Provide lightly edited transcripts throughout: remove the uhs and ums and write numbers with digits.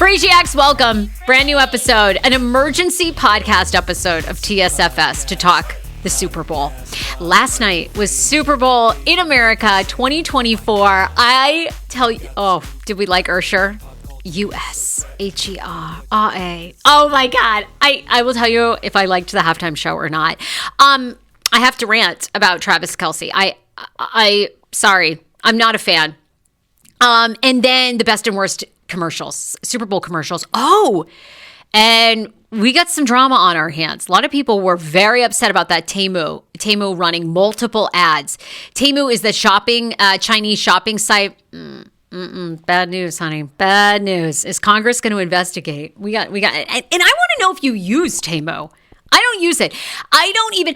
Phreesiacs, welcome. Brand new episode, an emergency podcast episode of TSFS to talk the Super Bowl. Last night was Super Bowl in America 2024. I tell you, did we like Usher? USHERA. Oh my God. I will tell you if I liked the halftime show or not. I have to rant about Travis Kelce. I sorry, I'm not a fan. And then the best and worst commercials, Super Bowl commercials. Oh, and we got some drama on our hands. A lot of people were very upset about that Temu running multiple ads. Temu is the Chinese shopping site. Bad news, honey. Bad news. Is Congress going to investigate? We got, and I want to know if you use Temu. I don't use it. I don't even,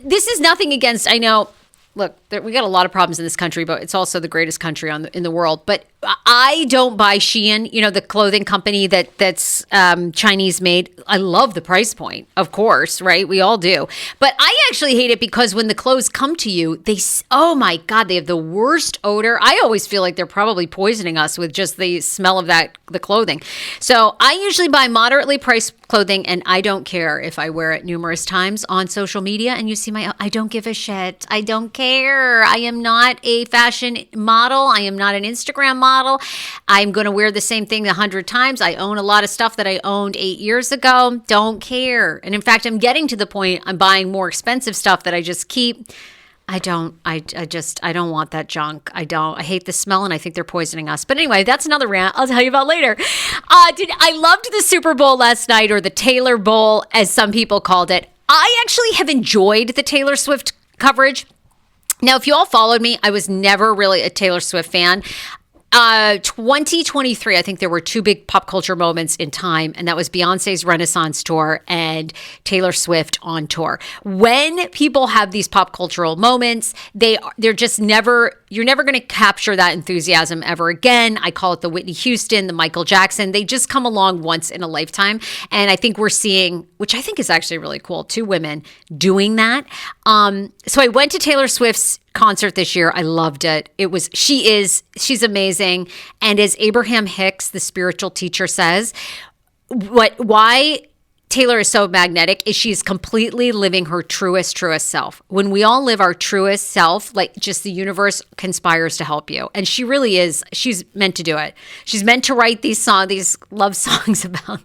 this is nothing against, I know, look, we got a lot of problems in this country, but it's also the greatest country in the world. But I don't buy Shein, the clothing company that's Chinese made. I love the price point, of course, right? We all do. But I actually hate it because when the clothes come to you, oh my God, they have the worst odor. I always feel like they're probably poisoning us with just the smell of the clothing. So I usually buy moderately priced clothing, and I don't care if I wear it numerous times on social media. And you see I don't give a shit. I don't care. I am not a fashion model. I am not an Instagram model. I'm going to wear the same thing 100 times. I own a lot of stuff that I owned 8 years ago. Don't care. And in fact, I'm getting to the point I'm buying more expensive stuff that I just keep. I don't want that junk. I hate the smell, and I think they're poisoning us. But anyway, that's another rant I'll tell you about later. I loved the Super Bowl last night, or the Taylor Bowl, as some people called it. I actually have enjoyed the Taylor Swift coverage. Now, if you all followed me, I was never really a Taylor Swift fan. 2023, I think there were two big pop culture moments in time, and that was Beyonce's Renaissance tour and Taylor Swift on tour. When people have these pop cultural moments, they're just you're never going to capture that enthusiasm ever again. I call it the Whitney Houston, the Michael Jackson. They just come along once in a lifetime. And I think we're seeing, which I think is actually really cool, two women doing that. So I went to Taylor Swift's concert this year. I loved it. She's amazing. And as Abraham Hicks, the spiritual teacher, says, why Taylor is so magnetic is she's completely living her truest self. When we all live our truest self, like, just the universe conspires to help you. And she really is. She's meant to do it. She's meant to write these love songs about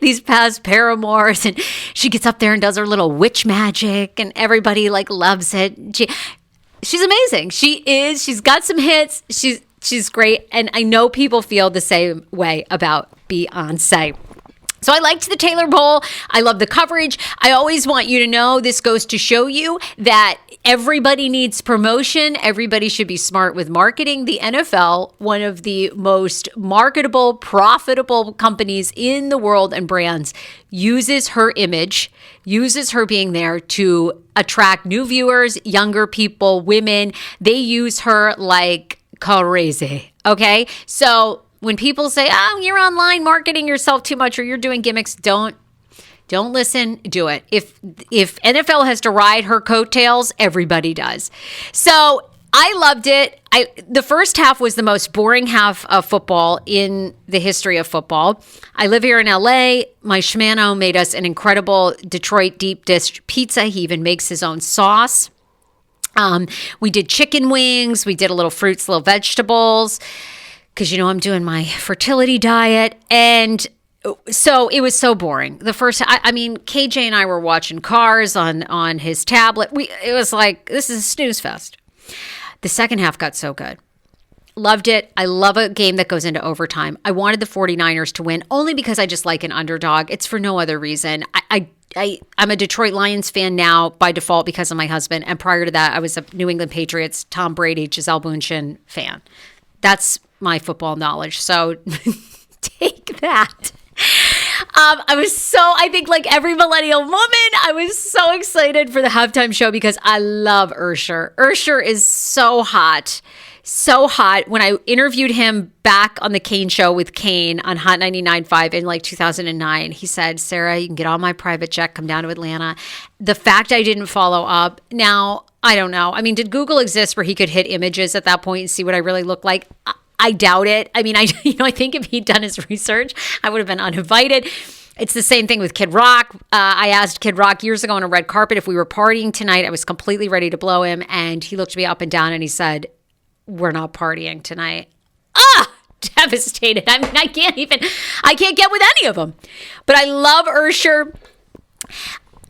these past paramours. And she gets up there and does her little witch magic, and everybody loves it. She's amazing. She's got some hits. She's great. And I know people feel the same way about Beyonce. So I liked the Taylor Bowl. I love the coverage. I always want you to know, this goes to show you that everybody needs promotion. Everybody should be smart with marketing. The NFL, one of the most marketable, profitable companies in the world and brands, uses her image, uses her being there to attract new viewers, younger people, women. They use her like crazy. Okay? So when people say, "Oh, you're online marketing yourself too much, or you're doing gimmicks," don't listen. Do it. If NFL has to ride her coattails, everybody does. So I loved it. The first half was the most boring half of football in the history of football. I live here in LA. My schmano made us an incredible Detroit deep dish pizza. He even makes his own sauce. We did chicken wings. We did a little fruits, little vegetables, because I'm doing my fertility diet. And so it was so boring. The first, KJ and I were watching Cars on his tablet. It was like, this is a snooze fest. The second half got so good. Loved it. I love a game that goes into overtime. I wanted the 49ers to win only because I just like an underdog. It's for no other reason. I'm a Detroit Lions fan now by default because of my husband. And prior to that, I was a New England Patriots, Tom Brady, Gisele Bündchen fan. That's my football knowledge. So take that. I think like every millennial woman, I was so excited for the halftime show because I love Usher. Usher is so hot. So hot. When I interviewed him back on the Kane show with Kane on Hot 99.5 in 2009, he said, "Sarah, you can get on my private jet, come down to Atlanta." The fact I didn't follow up, now, I don't know. Did Google exist where he could hit images at that point and see what I really look like? I doubt it. I mean, I think if he'd done his research, I would have been uninvited. It's the same thing with Kid Rock. I asked Kid Rock years ago on a red carpet if we were partying tonight. I was completely ready to blow him, and he looked me up and down and he said, "We're not partying tonight." Devastated. I mean, I can't get with any of them. But I love Usher.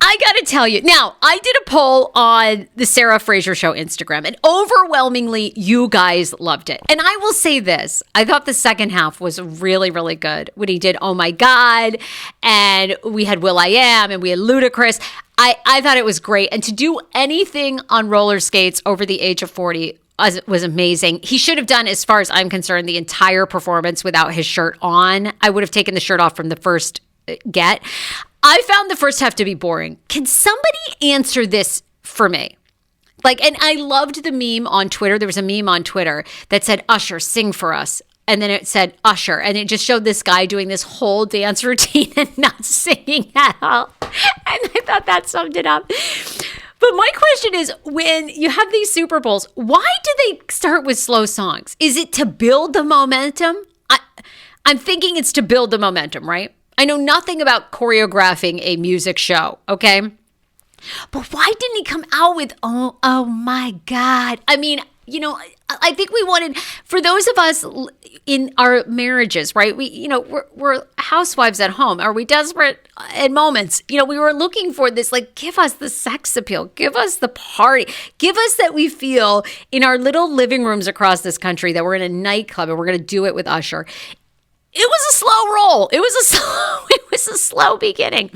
I got to tell you, now, I did a poll on the Sarah Fraser Show Instagram, and overwhelmingly, you guys loved it. And I will say this, I thought the second half was really, really good. When he did Oh My God, and we had will.i.am, and we had Ludacris. I thought it was great. And to do anything on roller skates over the age of 40 was amazing. He should have done, as far as I'm concerned, the entire performance without his shirt on. I would have taken the shirt off from the first get. I found the first half to be boring. Can somebody answer this for me? And I loved the meme on Twitter. There was a meme on Twitter that said, "Usher, sing for us." And then it said Usher. And it just showed this guy doing this whole dance routine and not singing at all. And I thought that summed it up. But my question is, when you have these Super Bowls, why do they start with slow songs? Is it to build the momentum? I'm thinking it's to build the momentum, right? I know nothing about choreographing a music show, okay? But why didn't he come out with, oh my God? I mean, I think we wanted, for those of us in our marriages, right? We're housewives at home. Are we desperate at moments? We were looking for this, give us the sex appeal. Give us the party. Give us that we feel in our little living rooms across this country that we're in a nightclub and we're going to do it with Usher. It was a slow roll. It was a slow beginning.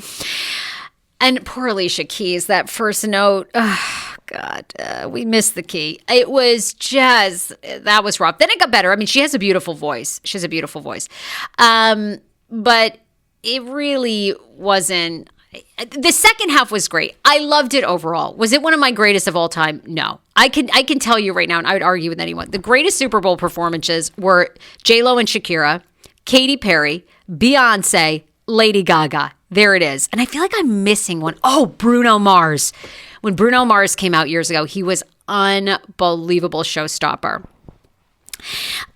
And poor Alicia Keys, that first note, oh God, we missed the key. It was just, that was rough. Then it got better. I mean, she has a beautiful voice. She has a beautiful voice. But it really wasn't, the second half was great. I loved it overall. Was it one of my greatest of all time? No. I can tell you right now, and I would argue with anyone, the greatest Super Bowl performances were J-Lo and Shakira, Katy Perry, Beyonce, Lady Gaga. There it is. And I feel like I'm missing one. Oh, Bruno Mars. When Bruno Mars came out years ago, he was unbelievable showstopper.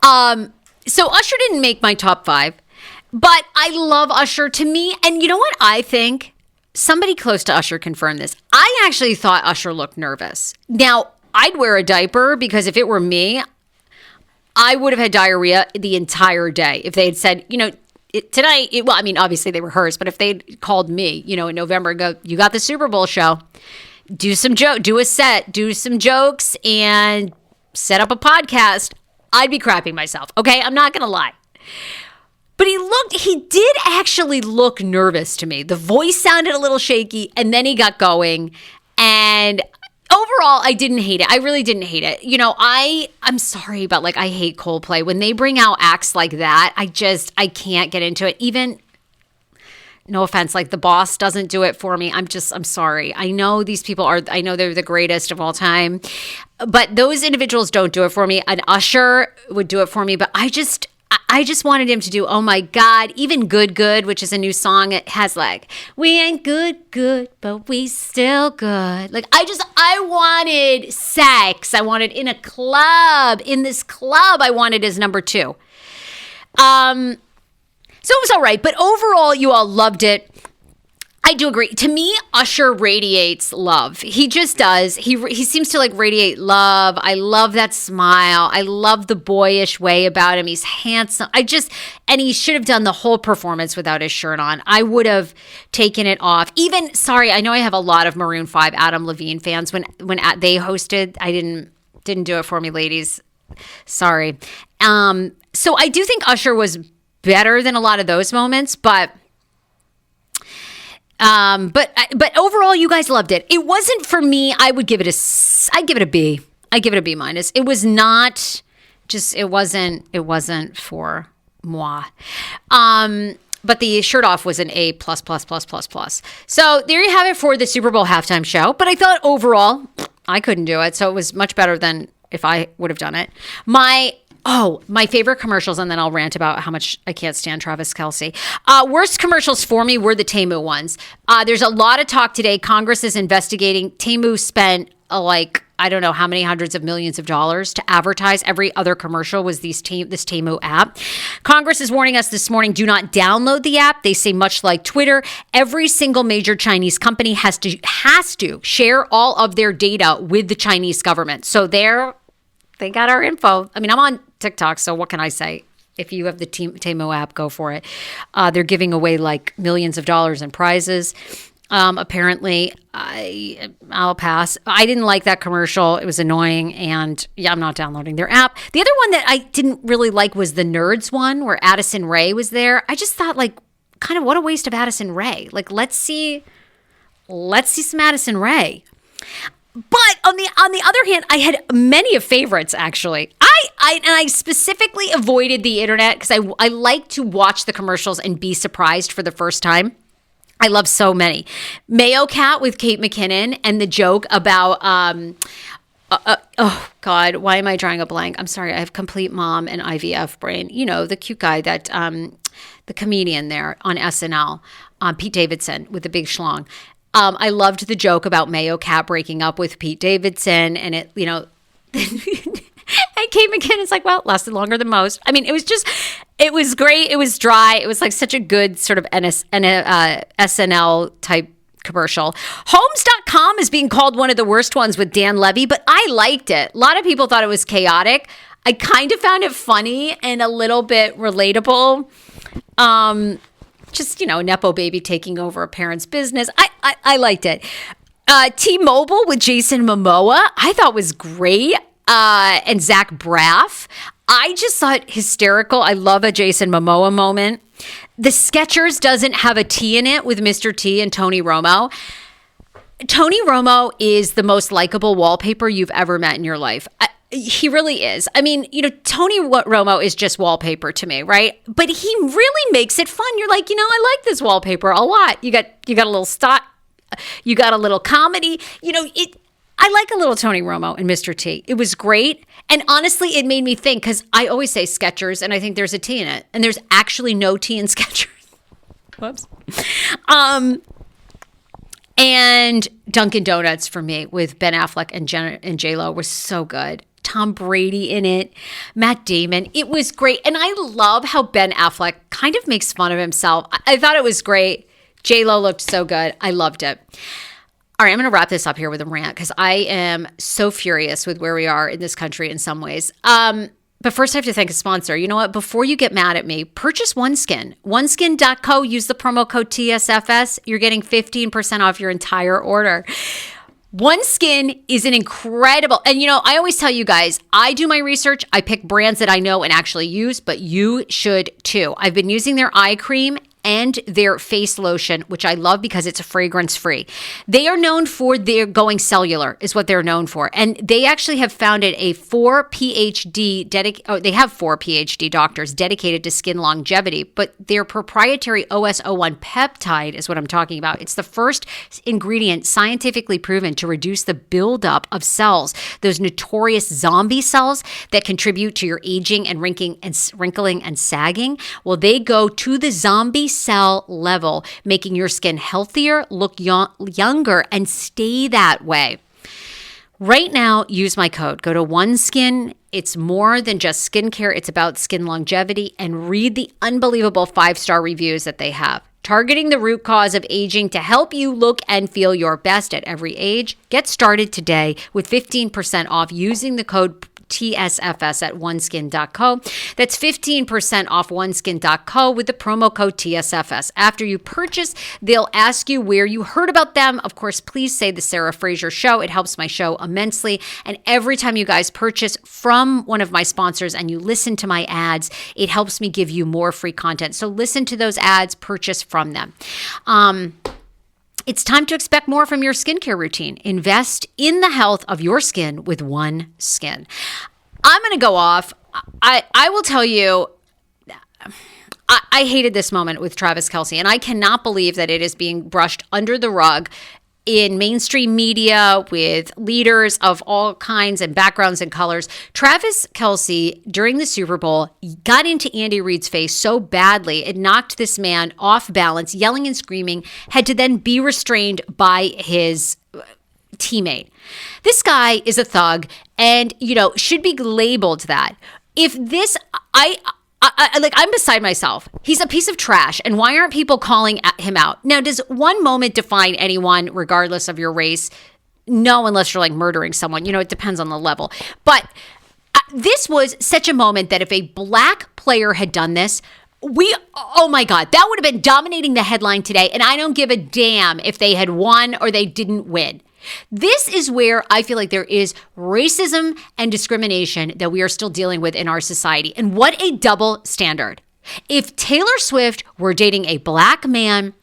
So Usher didn't make my top 5, but I love Usher. To me, and you know what I think? Somebody close to Usher confirmed this. I actually thought Usher looked nervous. Now, I'd wear a diaper because if it were me, I would have had diarrhea the entire day. If they had said, tonight, obviously they rehearsed, but if they'd called me, in November and go, "You got the Super Bowl show, do a set, do some jokes, and set up a podcast," I'd be crapping myself. Okay, I'm not going to lie. But he did actually look nervous to me. The voice sounded a little shaky, and then he got going, and overall, I didn't hate it. I really didn't hate it. I'm sorry, but I hate Coldplay. When they bring out acts like that, I can't get into it. Even, no offense, The Boss doesn't do it for me. I'm sorry. I know these people I know they're the greatest of all time, but those individuals don't do it for me. An Usher would do it for me, but I just wanted him to do Oh My God, even Good Good, which is a new song. It has we ain't good, but we still good. I wanted sex. I wanted in this club, I wanted his number 2. So it was all right, but overall, you all loved it. I do agree. To me, Usher radiates love. He just does. He seems to radiate love. I love that smile. I love the boyish way about him. He's handsome. And he should have done the whole performance without his shirt on. I would have taken it off. Even, sorry, I know I have a lot of Maroon 5 Adam Levine fans. When they hosted, I didn't do it for me, ladies. Sorry. So I do think Usher was better than a lot of those moments, but overall, you guys loved it. It wasn't for me. I'd give it a B. I'd give it a B minus. It was not just, it wasn't for moi. But the shirt off was an A++++++. So there you have it for the Super Bowl halftime show. But I thought overall, I couldn't do it. So it was much better than if I would have done it. My favorite commercials, and then I'll rant about how much I can't stand Travis Kelce. Worst commercials for me were the Temu ones. There's a lot of talk today. Congress is investigating. Temu spent I don't know how many hundreds of millions of dollars to advertise. Every other commercial was this Temu app. Congress is warning us this morning, do not download the app. They say much like Twitter, every single major Chinese company has to share all of their data with the Chinese government. So they got our info. I mean, I'm on TikTok, so what can I say? If you have the Temu app, go for it. They're giving away like millions of dollars in prizes. Apparently, I'll pass. I didn't like that commercial. It was annoying, and yeah, I'm not downloading their app. The other one that I didn't really like was the Nerds one, where Addison Rae was there. I just thought, like, kind of what a waste of Addison Rae. Like, let's see some Addison Rae. But on the other hand, I had many of favorites, actually. I specifically avoided the internet because I like to watch the commercials and be surprised for the first time. I love so many. Mayo Cat with Kate McKinnon and the joke about, oh God, why am I drawing a blank? I'm sorry, I have complete mom and IVF brain. You know, the cute guy that, the comedian there on SNL, Pete Davidson with the big schlong. I loved the joke about Mayo Cat breaking up with Pete Davidson, and it, you know, and Kate McKinnon's like, well, it lasted longer than most. I mean, it was great. It was dry. It was like such a good sort of SNL type commercial. Homes.com is being called one of the worst ones with Dan Levy, but I liked it. A lot of people thought it was chaotic. I kind of found it funny and a little bit relatable. Just, you know, a Nepo baby taking over a parent's business. I liked it. T-Mobile with Jason Momoa, I thought was great. And Zach Braff. I just thought hysterical. I love a Jason Momoa moment. The Skechers doesn't have a T in it with Mr. T and Tony Romo. Tony Romo is the most likable wallpaper you've ever met in your life. He really is. I mean, you know, Tony Romo is just wallpaper to me, right? But he really makes it fun. You're like, you know, I like this wallpaper a lot. You got a little stock, you got a little comedy. You know, I like a little Tony Romo and Mr. T. It was great. And honestly, it made me think, because I always say Skechers, and I think there's a T in it. And there's actually no T in Skechers. Whoops. And Dunkin' Donuts for me with Ben Affleck and J-Lo was so good. Tom Brady in it, Matt Damon. It was great. And I love how Ben Affleck kind of makes fun of himself. I thought it was great. J-Lo looked so good. I loved it. All right, I'm going to wrap this up here with a rant because I am so furious with where we are in this country in some ways. But first, I have to thank a sponsor. You know what? Before you get mad at me, purchase OneSkin. OneSkin.co. Use the promo code TSFS. You're getting 15% off your entire order. OneSkin is an incredible, and you know, I always tell you guys, I do my research. I pick brands that I know and actually use, but you should too. I've been using their eye cream and their face lotion, which I love because it's fragrance free. They are known for their going cellular is what they're known for. And they actually have founded a 4 PhD doctors dedicated to skin longevity, but their proprietary OS01 peptide is what I'm talking about. It's the first ingredient scientifically proven to reduce the buildup of cells, those notorious zombie cells that contribute to your aging and wrinkling and sagging. Well, they go to the zombie cell level, making your skin healthier, look younger, and stay that way. Right now, use my code. Go to OneSkin. It's more than just skincare. It's about skin longevity, and read the unbelievable 5-star reviews that they have. Targeting the root cause of aging to help you look and feel your best at every age. Get started today with 15% off using the code TSFS at oneskin.co. That's 15% off oneskin.co with the promo code TSFS. After you purchase, they'll ask you where you heard about them. Of course, please say the Sarah Fraser Show. It helps my show immensely. And every time you guys purchase from one of my sponsors and you listen to my ads, it helps me give you more free content. So listen to those ads, purchase from them. It's time to expect more from your skincare routine. Invest in the health of your skin with OneSkin. I'm going to go off. I will tell you, I hated this moment with Travis Kelce, and I cannot believe that it is being brushed under the rug in mainstream media with leaders of all kinds and backgrounds and colors. Travis Kelce, during the Super Bowl, got into Andy Reid's face so badly, it knocked this man off balance, yelling and screaming, had to then be restrained by his teammate. This guy is a thug and, should be labeled that. If this, I'm beside myself. He's a piece of trash. And why aren't people calling him out? Now, does one moment define anyone regardless of your race? No, unless you're like murdering someone. It depends on the level. But this was such a moment that if a black player had done this, oh my God, that would have been dominating the headline today. And I don't give a damn if they had won or they didn't win. This is where I feel like there is racism and discrimination that we are still dealing with in our society. And what a double standard. If Taylor Swift were dating a black man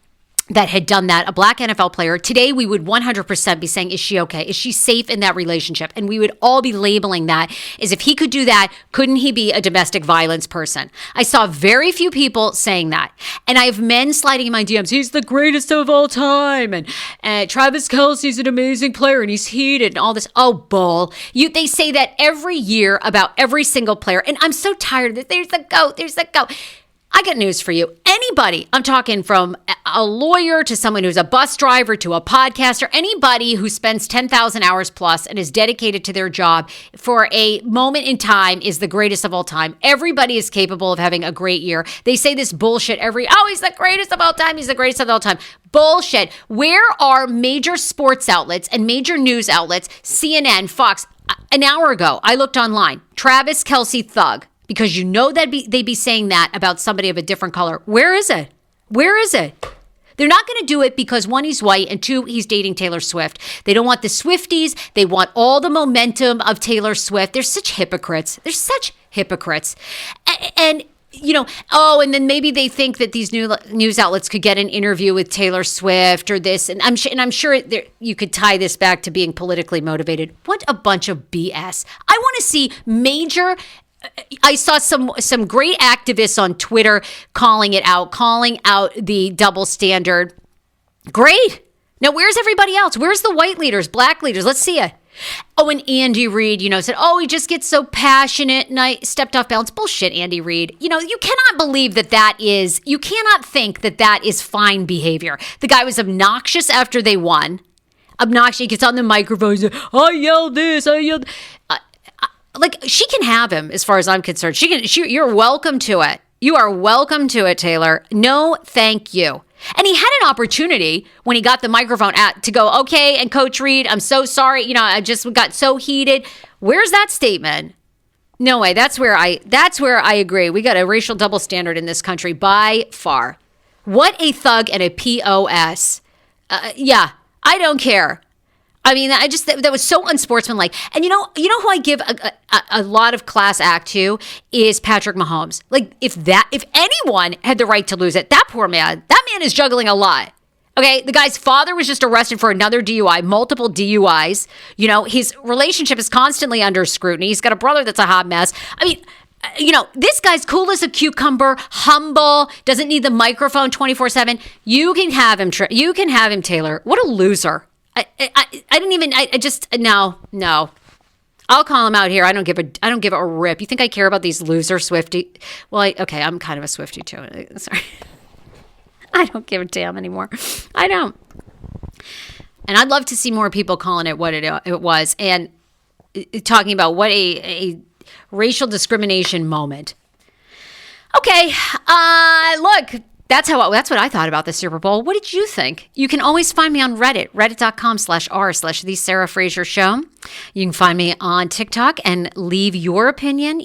that had done that, a black NFL player, today we would 100% be saying, is she okay? Is she safe in that relationship? And we would all be labeling that as if he could do that, couldn't he be a domestic violence person? I saw very few people saying that. And I have men sliding in my DMs, he's the greatest of all time. And Travis Kelce's an amazing player and he's heated and all this. Oh, bull. They say that every year about every single player. And I'm so tired of this. There's the GOAT. I got news for you. Anybody, I'm talking from a lawyer to someone who's a bus driver to a podcaster, anybody who spends 10,000 hours plus and is dedicated to their job for a moment in time is the greatest of all time. Everybody is capable of having a great year. They say this bullshit he's the greatest of all time. He's the greatest of all time. Bullshit. Where are major sports outlets and major news outlets, CNN, Fox? An hour ago, I looked online. Travis Kelce thug. Because they'd be saying that about somebody of a different color. Where is it? They're not going to do it because one, he's white, and two, he's dating Taylor Swift. They don't want the Swifties. They want all the momentum of Taylor Swift. They're such hypocrites. And and then maybe they think that these new news outlets could get an interview with Taylor Swift or this. And I'm sure you could tie this back to being politically motivated. What a bunch of BS. I want to see major... I saw some great activists on Twitter calling out the double standard. Great. Now, where's everybody else? Where's the white leaders, black leaders? Let's see it. Oh, and Andy Reid, said, he just gets so passionate and I stepped off balance. Bullshit, Andy Reid. You cannot believe you cannot think that is fine behavior. The guy was obnoxious after they won. Obnoxious. He gets on the microphone and says, I yelled this, I yelled... she can have him as far as I'm concerned. You're welcome to it. You are welcome to it, Taylor. No, thank you. And he had an opportunity when he got the microphone to go, okay, and Coach Reid, I'm so sorry. I just got so heated. Where's that statement? No way. That's where I agree. We got a racial double standard in this country by far. What a thug and a POS. Yeah, I don't care. I mean, that was so unsportsmanlike. And you know who I give a lot of class act to is Patrick Mahomes. If anyone had the right to lose it, that poor man, that man is juggling a lot. Okay, the guy's father was just arrested for another DUI, multiple DUIs. His relationship is constantly under scrutiny. He's got a brother that's a hot mess. I mean, this guy's cool as a cucumber, humble, doesn't need the microphone 24/7. You can have him, Taylor. What a loser. No. I'll call him out here. I don't give a rip. You think I care about these loser Swiftie? Well, I'm kind of a Swiftie too. Sorry. I don't give a damn anymore. I don't. And I'd love to see more people calling it what it was and talking about what a racial discrimination moment. Okay. Look. That's what I thought about the Super Bowl. What did you think? You can always find me on Reddit, reddit.com/r/The Sarah Fraser Show. You can find me on TikTok and leave your opinion,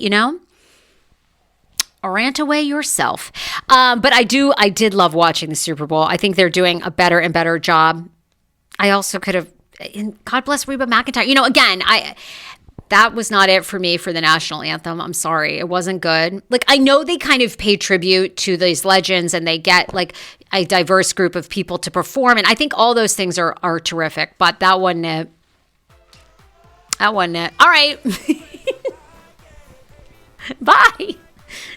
rant away yourself. But I did love watching the Super Bowl. I think they're doing a better and better job. I also could have, God bless Reba McEntire. Again, that was not it for me for the national anthem. I'm sorry. It wasn't good. I know they kind of pay tribute to these legends and they get a diverse group of people to perform. And I think all those things are terrific, but that wasn't it. All right. Bye.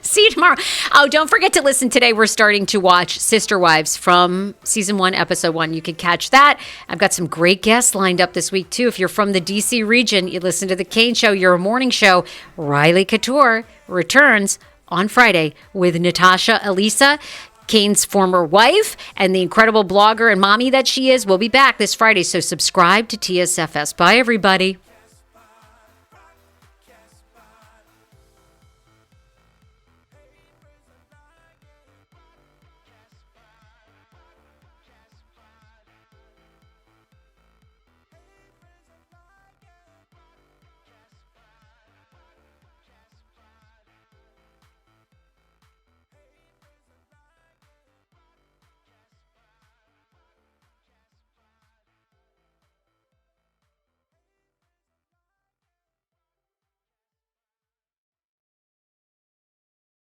See you tomorrow. Oh, don't forget to listen today. We're starting to watch Sister Wives from season 1, episode 1. You can catch that. I've got some great guests lined up this week, too. If you're from the DC region, you listen to The Kane Show, your morning show. Riley Couture returns on Friday with Natasha Elisa. Kane's former wife and the incredible blogger and mommy that she is, will be back this Friday. So subscribe to TSFS. Bye, everybody.